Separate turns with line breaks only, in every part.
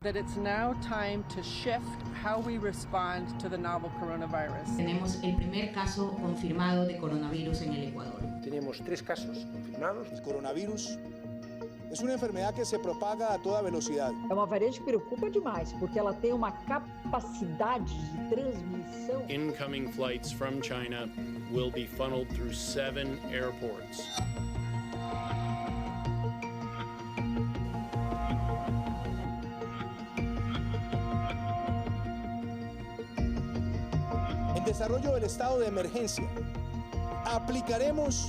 that it's now time to shift how we respond to the novel coronavirus.
Tenemos el primer caso confirmado de coronavirus en el Ecuador.
Tenemos 3 casos confirmados.
El coronavirus es una enfermedad que se propaga a toda velocidad.
É uma variante que preocupa demais, porque ela tem uma capacidade de transmissão.
Incoming flights from China will be funneled through 7 airports.
En desarrollo del estado de emergencia, aplicaremos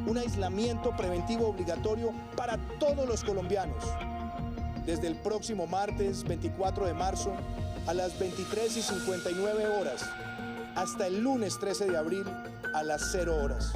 un aislamiento preventivo obligatorio para todos los colombianos desde el próximo martes 24 de marzo a las 23:59 horas hasta el lunes 13 de abril a las 0 horas.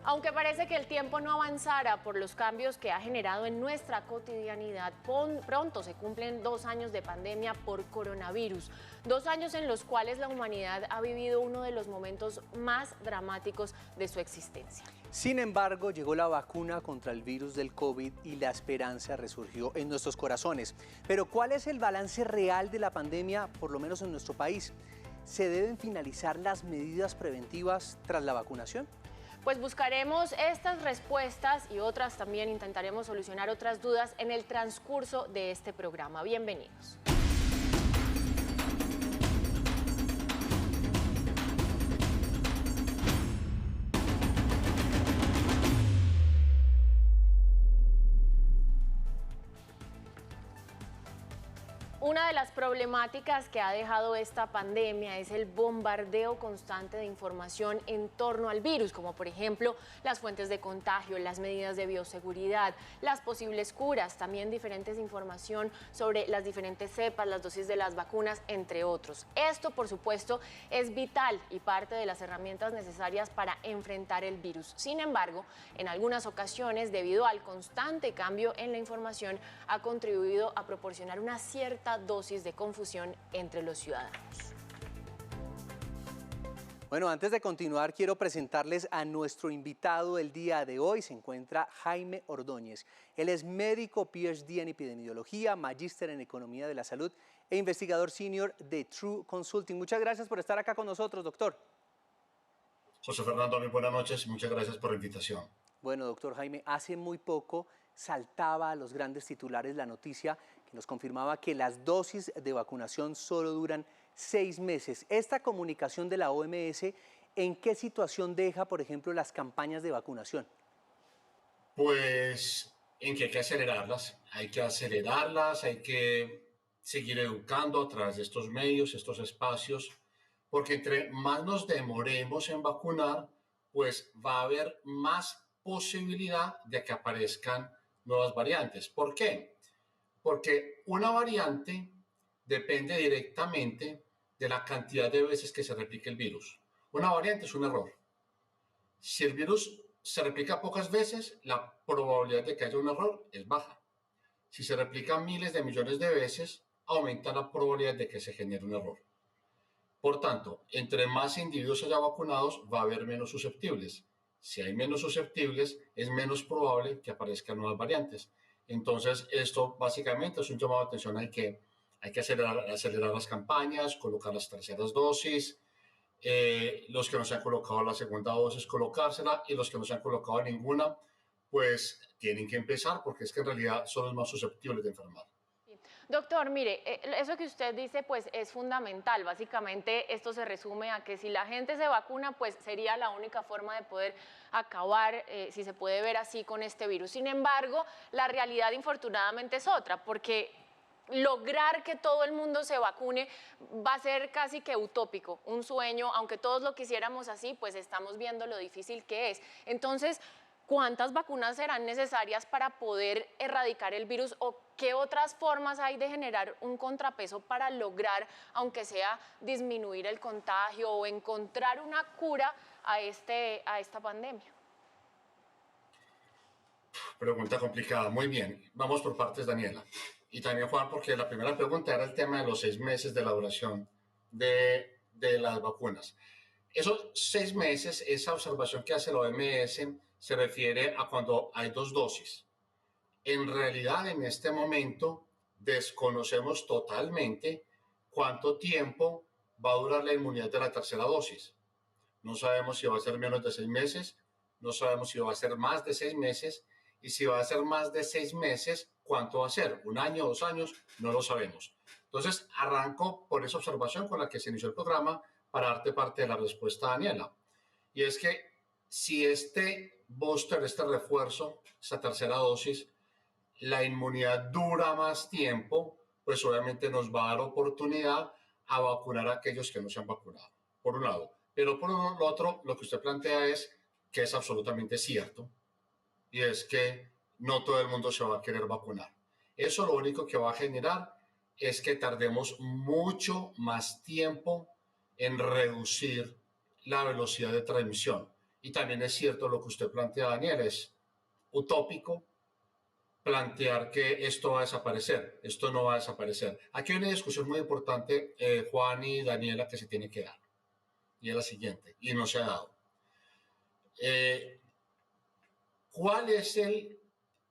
Aunque parece que el tiempo no avanzara por los cambios que ha generado en nuestra cotidianidad, pronto se cumplen 2 años de pandemia por coronavirus, 2 años en los cuales la humanidad ha vivido uno de los momentos más dramáticos de su existencia.
Sin embargo, llegó la vacuna contra el virus del COVID y la esperanza resurgió en nuestros corazones. Pero ¿cuál es el balance real de la pandemia, por lo menos en nuestro país? ¿Se deben finalizar las medidas preventivas tras la vacunación?
Pues buscaremos estas respuestas y otras también, intentaremos solucionar otras dudas en el transcurso de este programa. Bienvenidos. Una de las problemáticas que ha dejado esta pandemia es el bombardeo constante de información en torno al virus, como por ejemplo las fuentes de contagio, las medidas de bioseguridad, las posibles curas, también diferentes información sobre las diferentes cepas, las dosis de las vacunas, entre otros. Esto, por supuesto, es vital y parte de las herramientas necesarias para enfrentar el virus. Sin embargo, en algunas ocasiones, debido al constante cambio en la información, ha contribuido a proporcionar una cierta dosis de confusión entre los ciudadanos.
Bueno, antes de continuar, quiero presentarles a nuestro invitado del día de hoy. Se encuentra Jaime Ordóñez. Él es médico, PhD en epidemiología, magíster en economía de la salud e investigador senior de True Consulting. Muchas gracias por estar acá con nosotros, doctor.
José Fernando, muy buenas noches y muchas gracias por la invitación.
Bueno, doctor Jaime, hace muy poco saltaba a los grandes titulares la noticia que nos confirmaba que las dosis de vacunación solo duran 6 meses. Esta comunicación de la OMS, ¿en qué situación deja, por ejemplo, las campañas de vacunación?
Pues en que hay que acelerarlas, hay que seguir educando a través de estos medios, estos espacios, porque entre más nos demoremos en vacunar, pues va a haber más posibilidad de que aparezcan nuevas variantes. ¿Por qué? Porque una variante depende directamente de la cantidad de veces que se replique el virus. Una variante es un error. Si el virus se replica pocas veces, la probabilidad de que haya un error es baja. Si se replica miles de millones de veces, aumenta la probabilidad de que se genere un error. Por tanto, entre más individuos haya vacunados, va a haber menos susceptibles. Si hay menos susceptibles, es menos probable que aparezcan nuevas variantes. Entonces, esto básicamente es un llamado de atención. Hay que acelerar las campañas, colocar las terceras dosis, los que no se han colocado la segunda dosis, colocársela, y los que no se han colocado ninguna, pues tienen que empezar, porque es que en realidad son los más susceptibles de enfermar.
Doctor, mire, eso que usted dice pues es fundamental. Básicamente esto se resume a que si la gente se vacuna, pues sería la única forma de poder acabar, si se puede ver así, con este virus. Sin embargo, la realidad infortunadamente es otra, porque lograr que todo el mundo se vacune va a ser casi que utópico, un sueño, aunque todos lo quisiéramos así, pues estamos viendo lo difícil que es. Entonces, ¿cuántas vacunas serán necesarias para poder erradicar el virus o qué otras formas hay de generar un contrapeso para lograr, aunque sea disminuir el contagio o encontrar una cura a esta pandemia?
Pregunta complicada. Muy bien. Vamos por partes, Daniela. Y también Juan, porque la primera pregunta era el tema de los 6 meses de la duración de las vacunas. Esos 6 meses, esa observación que hace la OMS, se refiere a cuando hay 2 dosis. En realidad, en este momento, desconocemos totalmente cuánto tiempo va a durar la inmunidad de la tercera dosis. No sabemos si va a ser menos de 6 meses, no sabemos si va a ser más de 6 meses, y si va a ser más de 6 meses, ¿cuánto va a ser? ¿1 año, 2 años? No lo sabemos. Entonces, arranco por esa observación con la que se inició el programa para darte parte de la respuesta, Daniela. Y es que si este booster, este refuerzo, esta tercera dosis, la inmunidad dura más tiempo, pues obviamente nos va a dar oportunidad a vacunar a aquellos que no se han vacunado, por un lado. Pero por lo otro, lo que usted plantea es que es absolutamente cierto, y es que no todo el mundo se va a querer vacunar. Eso lo único que va a generar es que tardemos mucho más tiempo en reducir la velocidad de transmisión. Y también es cierto lo que usted plantea, Daniel, es utópico plantear que esto va a desaparecer. Esto no va a desaparecer. Aquí hay una discusión muy importante, Juan y Daniela, que se tiene que dar. Y es la siguiente, y no se ha dado. ¿Cuál es el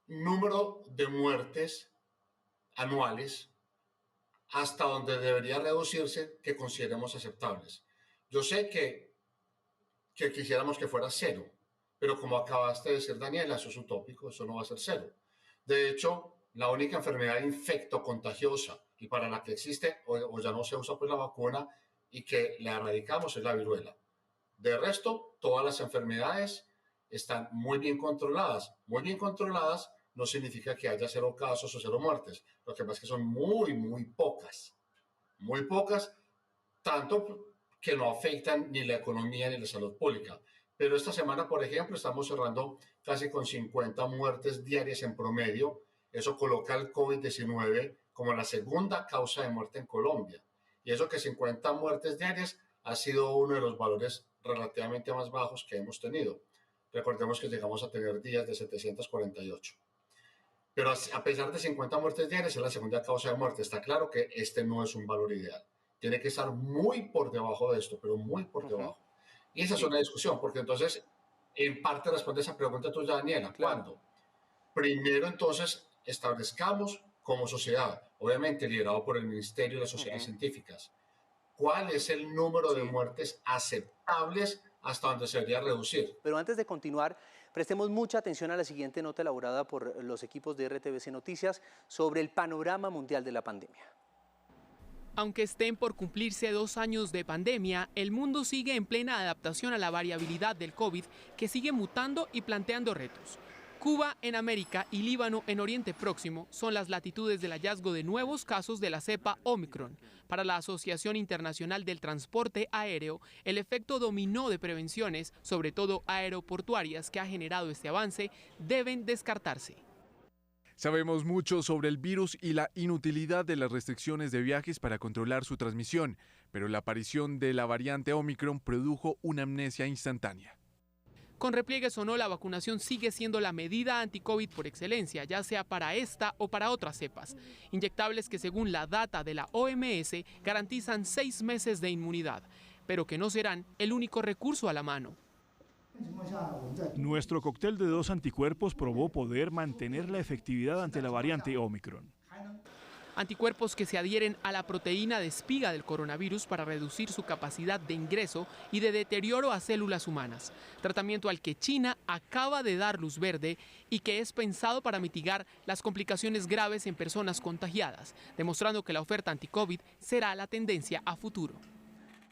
número de muertes anuales hasta donde debería reducirse que consideremos aceptables? Yo sé que quisiéramos que fuera 0, pero como acabaste de decir, Daniela, eso es utópico, eso no va a ser 0. De hecho, la única enfermedad infectocontagiosa y para la que existe o ya no se usa pues la vacuna y que la erradicamos es la viruela. De resto, todas las enfermedades están muy bien controladas. Muy bien controladas no significa que haya 0 casos o 0 muertes. Lo que pasa es que son muy pocas. Muy pocas, tanto que no afectan ni la economía ni la salud pública. Pero esta semana, por ejemplo, estamos cerrando casi con 50 muertes diarias en promedio. Eso coloca el COVID-19 como la segunda causa de muerte en Colombia. Y eso que 50 muertes diarias ha sido uno de los valores relativamente más bajos que hemos tenido. Recordemos que llegamos a tener días de 748. Pero a pesar de 50 muertes diarias, es la segunda causa de muerte. Está claro que este no es un valor ideal. Tiene que estar muy por debajo de esto, pero muy por debajo. Y esa es una discusión, porque entonces, en parte responde esa pregunta tuya, Daniela. ¿Cuándo? Primero, entonces, establezcamos como sociedad, obviamente liderado por el Ministerio y las sociedades científicas, cuál es el número de muertes aceptables hasta donde se debería reducir.
Pero antes de continuar, prestemos mucha atención a la siguiente nota elaborada por los equipos de RTVC Noticias sobre el panorama mundial de la pandemia.
Aunque estén por cumplirse 2 años de pandemia, el mundo sigue en plena adaptación a la variabilidad del COVID, que sigue mutando y planteando retos. Cuba en América y Líbano en Oriente Próximo son las latitudes del hallazgo de nuevos casos de la cepa Omicron. Para la Asociación Internacional del Transporte Aéreo, el efecto dominó de prevenciones, sobre todo aeroportuarias, que ha generado este avance, deben descartarse.
Sabemos mucho sobre el virus y la inutilidad de las restricciones de viajes para controlar su transmisión, pero la aparición de la variante Omicron produjo una amnesia instantánea.
Con repliegues o no, la vacunación sigue siendo la medida anti-COVID por excelencia, ya sea para esta o para otras cepas. Inyectables que, según la data de la OMS, garantizan 6 meses de inmunidad, pero que no serán el único recurso a la mano.
Nuestro cóctel de 2 anticuerpos probó poder mantener la efectividad ante la variante Omicron.
Anticuerpos que se adhieren a la proteína de espiga del coronavirus para reducir su capacidad de ingreso y de deterioro a células humanas. Tratamiento al que China acaba de dar luz verde y que es pensado para mitigar las complicaciones graves en personas contagiadas, demostrando que la oferta anti-COVID será la tendencia a futuro.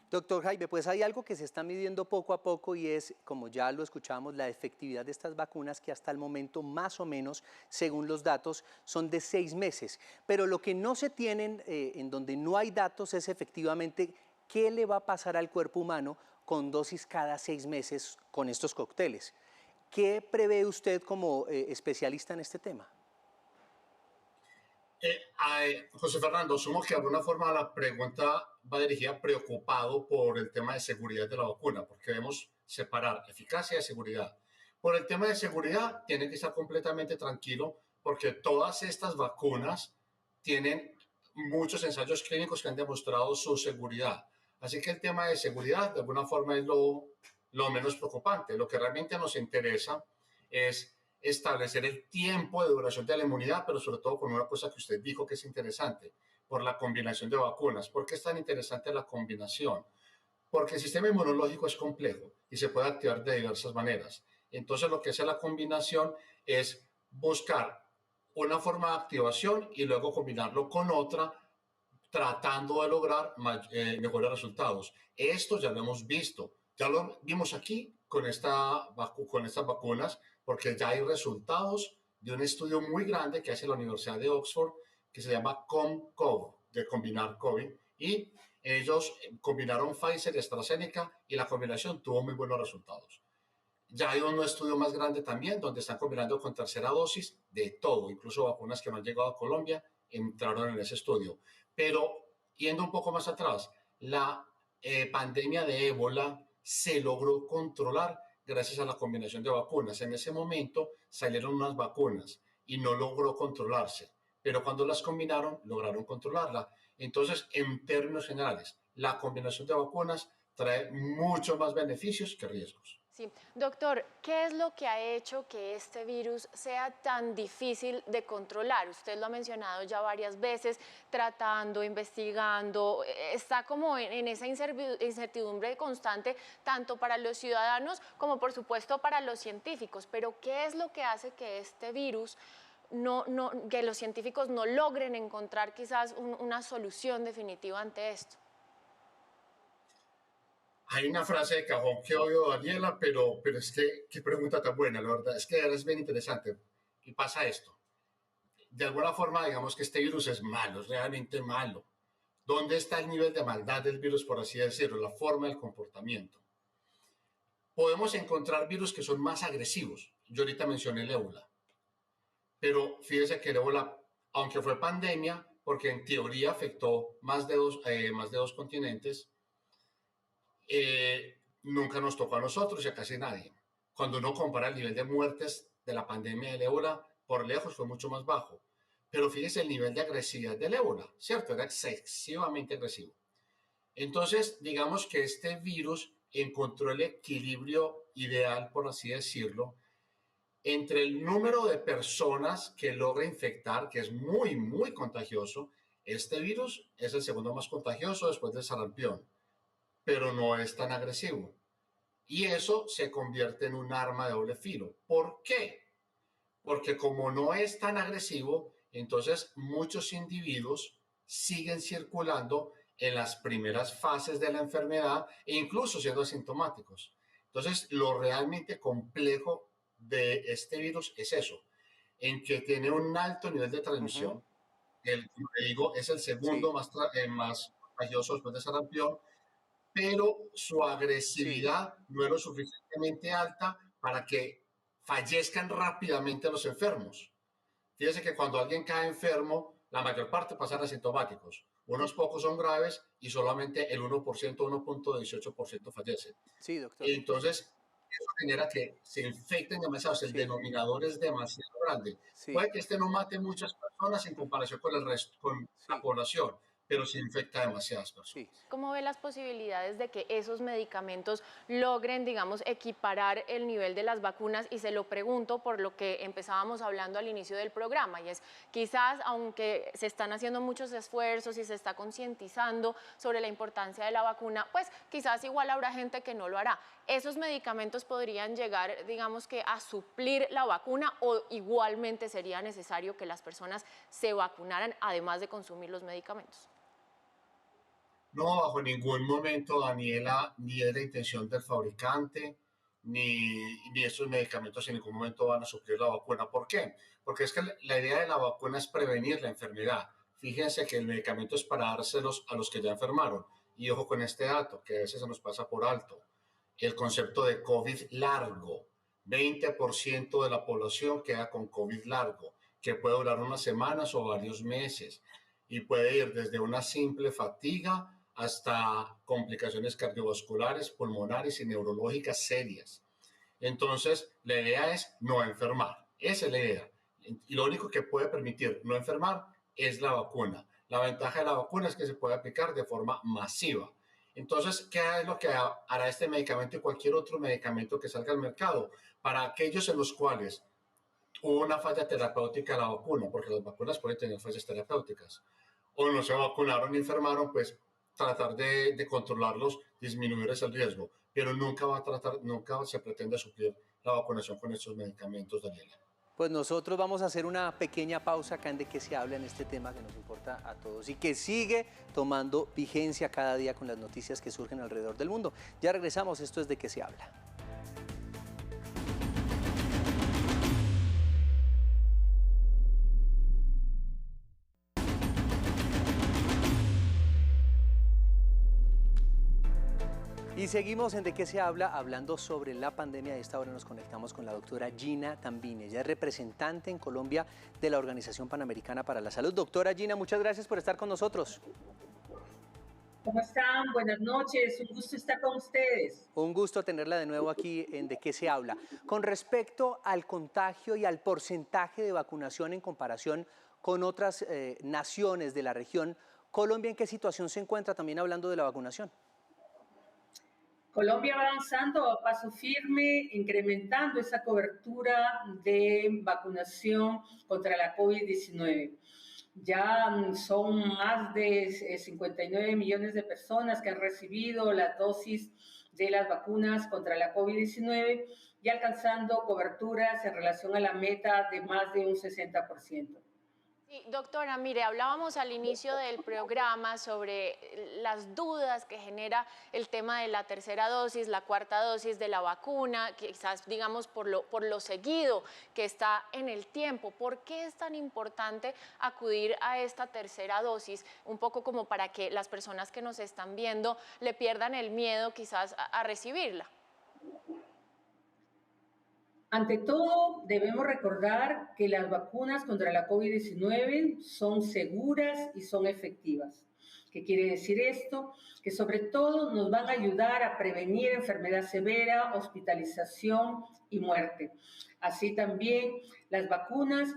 Doctor Jaime, pues hay algo que se está midiendo poco a poco y es, como ya lo escuchábamos, la efectividad de estas vacunas que hasta el momento más o menos, según los datos, son de 6 meses. Pero lo que no se tienen, en donde no hay datos, es efectivamente qué le va a pasar al cuerpo humano con dosis cada 6 meses con estos cócteles. ¿Qué prevé usted como especialista en este tema?
José Fernando, asumo que de alguna forma la pregunta va dirigida preocupado por el tema de seguridad de la vacuna, porque debemos separar eficacia de seguridad. Por el tema de seguridad, tiene que estar completamente tranquilo, porque todas estas vacunas tienen muchos ensayos clínicos que han demostrado su seguridad. Así que el tema de seguridad, de alguna forma, es lo menos preocupante. Lo que realmente nos interesa es establecer el tiempo de duración de la inmunidad, pero sobre todo con una cosa que usted dijo que es interesante, por la combinación de vacunas. ¿Por qué es tan interesante la combinación? Porque el sistema inmunológico es complejo y se puede activar de diversas maneras. Entonces, lo que hace la combinación es buscar una forma de activación y luego combinarlo con otra, tratando de lograr mejores resultados. Esto ya lo hemos visto. Ya lo vimos aquí con estas vacunas, porque ya hay resultados de un estudio muy grande que hace la Universidad de Oxford, que se llama COM-COV, de combinar COVID, y ellos combinaron Pfizer y AstraZeneca y la combinación tuvo muy buenos resultados. Ya hay un estudio más grande también, donde están combinando con tercera dosis de todo, incluso vacunas que no han llegado a Colombia entraron en ese estudio. Pero yendo un poco más atrás, la pandemia de ébola se logró controlar gracias a la combinación de vacunas. En ese momento salieron unas vacunas y no logró controlarse, pero cuando las combinaron lograron controlarla. Entonces, en términos generales, la combinación de vacunas trae mucho más beneficios que riesgos.
Sí, doctor, ¿qué es lo que ha hecho que este virus sea tan difícil de controlar? Usted lo ha mencionado ya varias veces, tratando, investigando, está como en esa incertidumbre constante, tanto para los ciudadanos como por supuesto para los científicos. Pero ¿qué es lo que hace que este virus, que los científicos no logren encontrar quizás una solución definitiva ante esto?
Hay una frase de cajón que odio, Daniela, pero es que qué pregunta tan buena, la verdad. Es que es bien interesante. Y pasa esto. De alguna forma, digamos que este virus es malo, es realmente malo. ¿Dónde está el nivel de maldad del virus, por así decirlo? La forma del comportamiento. Podemos encontrar virus que son más agresivos. Yo ahorita mencioné el ébola. Pero fíjese que el ébola, aunque fue pandemia, porque en teoría afectó más de dos continentes, nunca nos tocó a nosotros y a casi nadie. Cuando uno compara el nivel de muertes de la pandemia del ébola, por lejos fue mucho más bajo. Pero fíjese el nivel de agresividad del ébola, ¿cierto? Era excesivamente agresivo. Entonces, digamos que este virus encontró el equilibrio ideal, por así decirlo, entre el número de personas que logra infectar, que es muy, muy contagioso. Este virus es el segundo más contagioso después del sarampión, pero no es tan agresivo. Y eso se convierte en un arma de doble filo. ¿Por qué? Porque como no es tan agresivo, entonces muchos individuos siguen circulando en las primeras fases de la enfermedad e incluso siendo asintomáticos. Entonces, lo realmente complejo de este virus es eso, en que tiene un alto nivel de transmisión. Como te digo, es el segundo más contagioso después de sarampión, pero su agresividad no es lo suficientemente alta para que fallezcan rápidamente los enfermos. Fíjense que cuando alguien cae enfermo, la mayor parte pasan asintomáticos. Unos pocos son graves y solamente el 1%, 1.18% fallece.
Sí, doctor.
Entonces, eso genera que se infecten demasiado. El denominador es demasiado grande. Puede que este no mate muchas personas en comparación con el resto, con la población, pero se infecta a demasiadas personas.
¿Cómo ve las posibilidades de que esos medicamentos logren, digamos, equiparar el nivel de las vacunas? Y se lo pregunto por lo que empezábamos hablando al inicio del programa, y es quizás, aunque se están haciendo muchos esfuerzos y se está concientizando sobre la importancia de la vacuna, pues quizás igual habrá gente que no lo hará. ¿Esos medicamentos podrían llegar, digamos, que a suplir la vacuna, o igualmente sería necesario que las personas se vacunaran además de consumir los medicamentos?
No, bajo ningún momento, Daniela, ni es la intención del fabricante, ni estos medicamentos en ningún momento van a suplir la vacuna. ¿Por qué? Porque es que la idea de la vacuna es prevenir la enfermedad. Fíjense que el medicamento es para dárselos a los que ya enfermaron. Y ojo con este dato, que a veces se nos pasa por alto. El concepto de COVID largo. 20% de la población queda con COVID largo, que puede durar unas semanas o varios meses y puede ir desde una simple fatiga hasta complicaciones cardiovasculares, pulmonares y neurológicas serias. Entonces, la idea es no enfermar. Esa es la idea. Y lo único que puede permitir no enfermar es la vacuna. La ventaja de la vacuna es que se puede aplicar de forma masiva. Entonces, ¿qué es lo que hará este medicamento y cualquier otro medicamento que salga al mercado? Para aquellos en los cuales hubo una falla terapéutica de la vacuna, porque las vacunas pueden tener fallas terapéuticas, o no se vacunaron ni enfermaron, pues tratar de controlarlos, disminuir ese riesgo, pero nunca se pretende suplir la vacunación con estos medicamentos, Daniela.
Pues nosotros vamos a hacer una pequeña pausa acá en De Qué se habla, en este tema que nos importa a todos y que sigue tomando vigencia cada día con las noticias que surgen alrededor del mundo. Ya regresamos, esto es De Qué se habla. Y seguimos en De Qué se habla, hablando sobre la pandemia. A esta hora nos conectamos con la doctora Gina Tambini. Ella es representante en Colombia de la Organización Panamericana para la Salud. Doctora Gina, muchas gracias por estar con nosotros.
¿Cómo están? Buenas noches, un gusto estar con ustedes.
Un gusto tenerla de nuevo aquí en De Qué se habla. Con respecto al contagio y al porcentaje de vacunación en comparación con otras naciones de la región, ¿Colombia en qué situación se encuentra también hablando de la vacunación?
Colombia va avanzando a paso firme, incrementando esa cobertura de vacunación contra la COVID-19. Ya son más de 59 millones de personas que han recibido las dosis de las vacunas contra la COVID-19 y alcanzando coberturas en relación a la meta de más de un 60%.
Sí, doctora, mire, hablábamos al inicio del programa sobre las dudas que genera el tema de la tercera dosis, la cuarta dosis de la vacuna, quizás digamos por lo seguido que está en el tiempo. ¿Por qué es tan importante acudir a esta tercera dosis? Un poco como para que las personas que nos están viendo le pierdan el miedo quizás a recibirla.
Ante todo, debemos recordar que las vacunas contra la COVID-19 son seguras y son efectivas. ¿Qué quiere decir esto? Que sobre todo nos van a ayudar a prevenir enfermedad severa, hospitalización y muerte. Así también las vacunas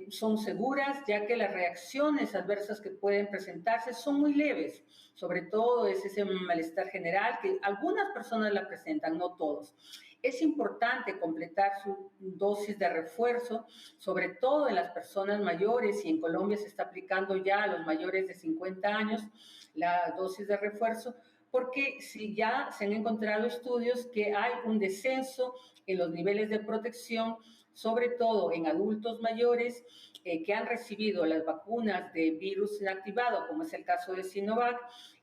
son seguras, ya que las reacciones adversas que pueden presentarse son muy leves. Sobre todo es ese malestar general que algunas personas la presentan, no todos. Es importante completar su dosis de refuerzo, sobre todo en las personas mayores, y en Colombia se está aplicando ya a los mayores de 50 años la dosis de refuerzo, porque si ya se han encontrado estudios que hay un descenso en los niveles de protección, sobre todo en adultos mayores que han recibido las vacunas de virus inactivado, como es el caso de Sinovac,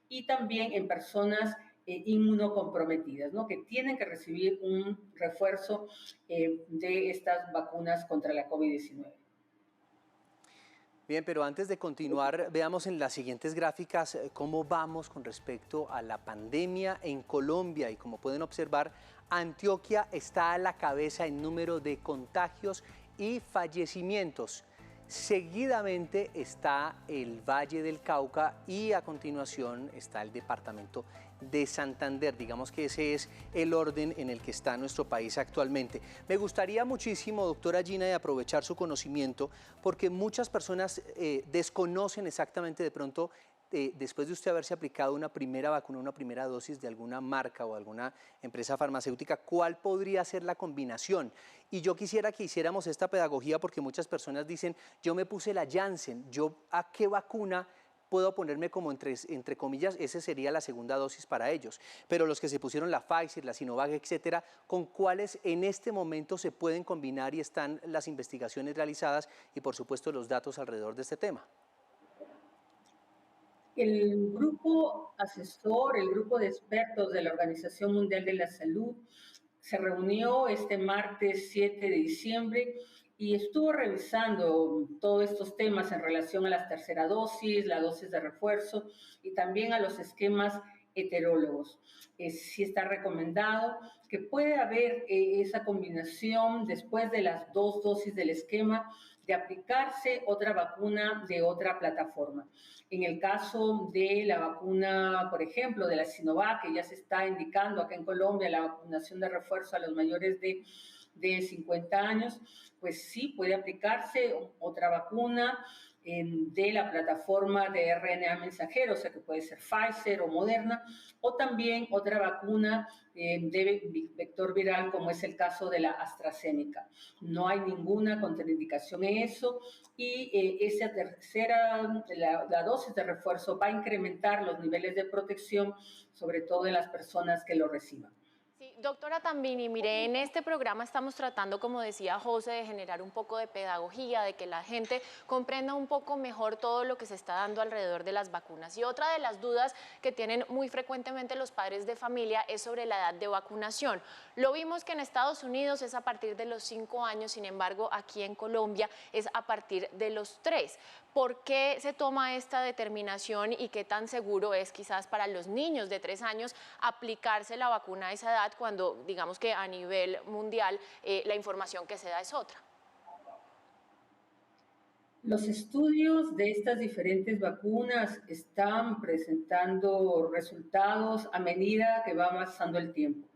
y también en personas inmunocomprometidas, ¿no? Que tienen que recibir un refuerzo de estas vacunas contra la COVID-19.
Bien, pero antes de continuar, veamos en las siguientes gráficas cómo vamos con respecto a la pandemia en Colombia. Y como pueden observar, Antioquia está a la cabeza en número de contagios y fallecimientos. Seguidamente está el Valle del Cauca y a continuación está el departamento de Santander. Digamos que ese es el orden en el que está nuestro país actualmente. Me gustaría muchísimo, doctora Gina, de aprovechar su conocimiento, porque muchas personas desconocen exactamente de pronto, después de usted haberse aplicado una primera vacuna, una primera dosis de alguna marca o alguna empresa farmacéutica, ¿cuál podría ser la combinación? Y yo quisiera que hiciéramos esta pedagogía porque muchas personas dicen, yo me puse la Janssen, ¿yo a qué vacuna puedo ponerme como entre comillas? Esa sería la segunda dosis para ellos. Pero los que se pusieron la Pfizer, la Sinovac, etcétera, ¿con cuáles en este momento se pueden combinar y están las investigaciones realizadas y por supuesto los datos alrededor de este tema?
El grupo asesor, el grupo de expertos de la Organización Mundial de la Salud se reunió este martes 7 de diciembre y estuvo revisando todos estos temas en relación a la tercera dosis, la dosis de refuerzo y también a los esquemas heterólogos. Sí está recomendado que puede haber esa combinación después de las 2 dosis del esquema de aplicarse otra vacuna de otra plataforma. En el caso de la vacuna, por ejemplo, de la Sinovac, que ya se está indicando acá en Colombia la vacunación de refuerzo a los mayores de 50 años, pues sí puede aplicarse otra vacuna de la plataforma de RNA mensajero, o sea que puede ser Pfizer o Moderna, o también otra vacuna de vector viral, como es el caso de la AstraZeneca. No hay ninguna contraindicación en eso y esa tercera, la dosis de refuerzo va a incrementar los niveles de protección, sobre todo en las personas que lo reciban.
Doctora Tambini, mire, en este programa estamos tratando, como decía José, de generar un poco de pedagogía, de que la gente comprenda un poco mejor todo lo que se está dando alrededor de las vacunas. Y otra de las dudas que tienen muy frecuentemente los padres de familia es sobre la edad de vacunación. Lo vimos que en Estados Unidos es a partir de los 5 años, sin embargo, aquí en Colombia es a partir de los 3. ¿Por qué se toma esta determinación y qué tan seguro es quizás para los niños de 3 años aplicarse la vacuna a esa edad cuando digamos que a nivel mundial la información que se da es otra?
Los estudios de estas diferentes vacunas están presentando resultados a medida que va avanzando el tiempo.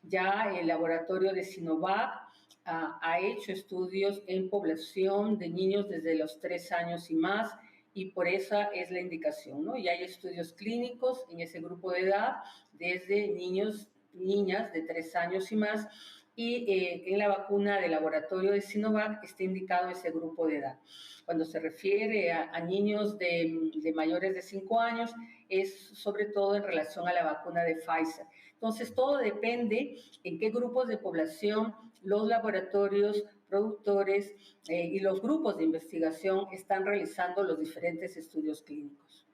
Ya el laboratorio de Sinovac ha hecho estudios en población de niños desde los 3 años y más, y por esa es la indicación, ¿no? Y hay estudios clínicos en ese grupo de edad, desde niños, niñas de 3 años y más, y en la vacuna del laboratorio de Sinovac está indicado ese grupo de edad. Cuando se refiere a niños de mayores de 5 años, es sobre todo en relación a la vacuna de Pfizer. Entonces, todo depende en qué grupos de población los laboratorios, productores y los grupos de investigación están realizando los diferentes estudios clínicos.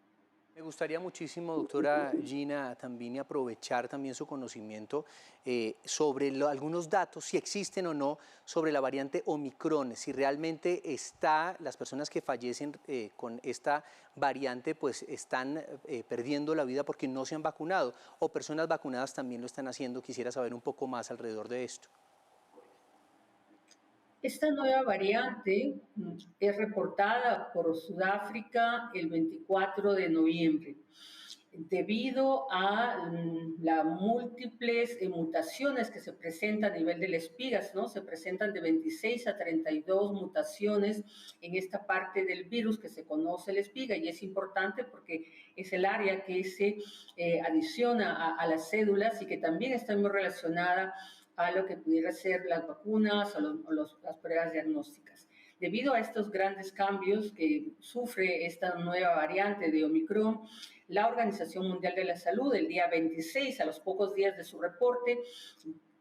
Me gustaría muchísimo, doctora Gina Tambini, aprovechar también su conocimiento sobre algunos datos, si existen o no, sobre la variante Omicron, si realmente las personas que fallecen con esta variante pues están perdiendo la vida porque no se han vacunado, o personas vacunadas también lo están haciendo. Quisiera saber un poco más alrededor de esto.
Esta nueva variante es reportada por Sudáfrica el 24 de noviembre. Debido a las múltiples mutaciones que se presentan a nivel del espigas, ¿no? Se presentan de 26 a 32 mutaciones en esta parte del virus que se conoce el espiga, y es importante porque es el área que se adiciona a las cédulas y que también está muy relacionada a lo que pudiera ser las vacunas o las pruebas diagnósticas. Debido a estos grandes cambios que sufre esta nueva variante de Omicron, la Organización Mundial de la Salud, el día 26, a los pocos días de su reporte,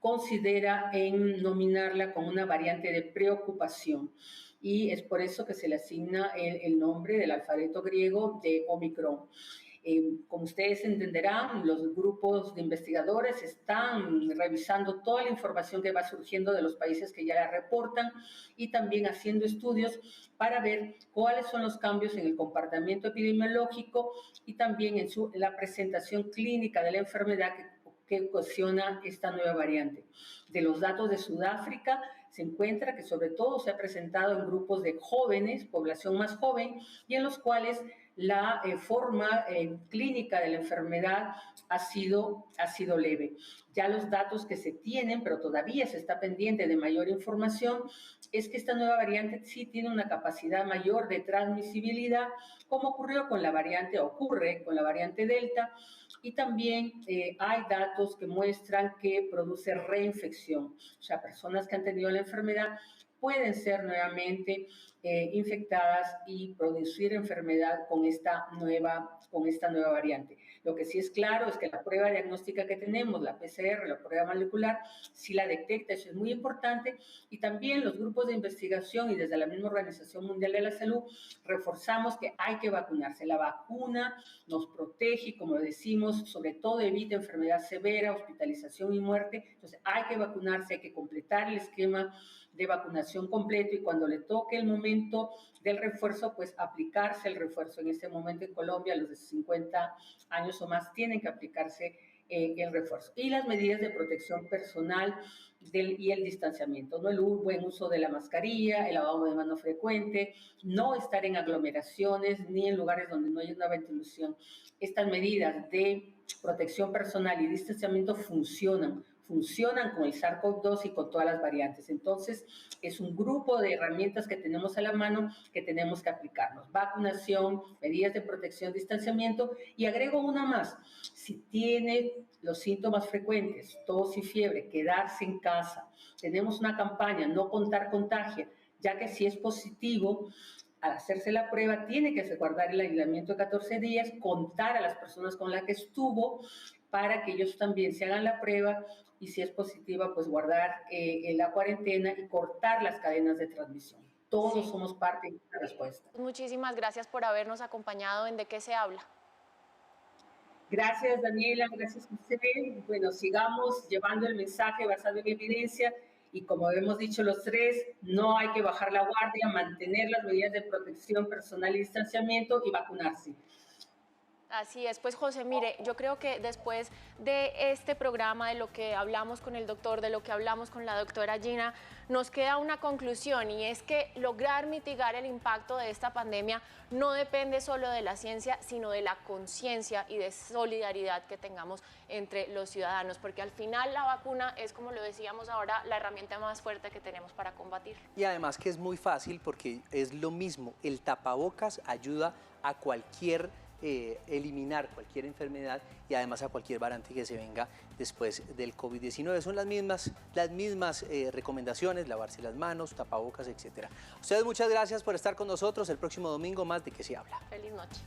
considera en nominarla como una variante de preocupación. Y es por eso que se le asigna el nombre del alfabeto griego de Omicron. Como ustedes entenderán, los grupos de investigadores están revisando toda la información que va surgiendo de los países que ya la reportan y también haciendo estudios para ver cuáles son los cambios en el comportamiento epidemiológico y también en la presentación clínica de la enfermedad que ocasiona esta nueva variante. De los datos de Sudáfrica, se encuentra que sobre todo se ha presentado en grupos de jóvenes, población más joven, y en los cuales la forma clínica de la enfermedad ha sido leve. Ya los datos que se tienen, pero todavía se está pendiente de mayor información, es que esta nueva variante sí tiene una capacidad mayor de transmisibilidad, como ocurre con la variante Delta, y también hay datos que muestran que produce reinfección. O sea, personas que han tenido la enfermedad pueden ser nuevamente infectadas y producir enfermedad con esta nueva variante. Lo que sí es claro es que la prueba diagnóstica que tenemos, la PCR, la prueba molecular, sí la detecta, eso es muy importante, y también los grupos de investigación y desde la misma Organización Mundial de la Salud reforzamos que hay que vacunarse. La vacuna nos protege, como decimos, sobre todo evita enfermedad severa, hospitalización y muerte. Entonces hay que vacunarse, hay que completar el esquema de vacunación completo y cuando le toque el momento del refuerzo, pues aplicarse el refuerzo. En este momento en Colombia, los de 50 años o más tienen que aplicarse el refuerzo. Y las medidas de protección personal y el distanciamiento, ¿no? El buen uso de la mascarilla, el lavado de manos frecuente, no estar en aglomeraciones ni en lugares donde no hay una ventilación. Estas medidas de protección personal y distanciamiento funcionan con el SARS-CoV-2 y con todas las variantes. Entonces, es un grupo de herramientas que tenemos a la mano que tenemos que aplicarnos. Vacunación, medidas de protección, distanciamiento y agrego una más. Si tiene los síntomas frecuentes, tos y fiebre, quedarse en casa. Tenemos una campaña, no contar contagio, ya que si es positivo, al hacerse la prueba, tiene que guardar el aislamiento de 14 días, contar a las personas con las que estuvo para que ellos también se hagan la prueba y si es positiva, pues guardar la cuarentena y cortar las cadenas de transmisión. Todos somos parte de la respuesta.
Muchísimas gracias por habernos acompañado en De Qué se habla.
Gracias, Daniela, gracias a usted. Bueno, sigamos llevando el mensaje basado en evidencia y como hemos dicho los tres, no hay que bajar la guardia, mantener las medidas de protección personal y distanciamiento y vacunarse.
Así es, pues José, mire, yo creo que después de este programa, de lo que hablamos con el doctor, de lo que hablamos con la doctora Gina, nos queda una conclusión y es que lograr mitigar el impacto de esta pandemia no depende solo de la ciencia, sino de la conciencia y de solidaridad que tengamos entre los ciudadanos, porque al final la vacuna es, como lo decíamos ahora, la herramienta más fuerte que tenemos para combatir.
Y además que es muy fácil porque es lo mismo, el tapabocas ayuda a eliminar cualquier enfermedad y además a cualquier variante que se venga después del COVID-19. Son las mismas recomendaciones, lavarse las manos, tapabocas, etc. Ustedes muchas gracias por estar con nosotros. El próximo domingo más De Qué se habla.
Feliz noche.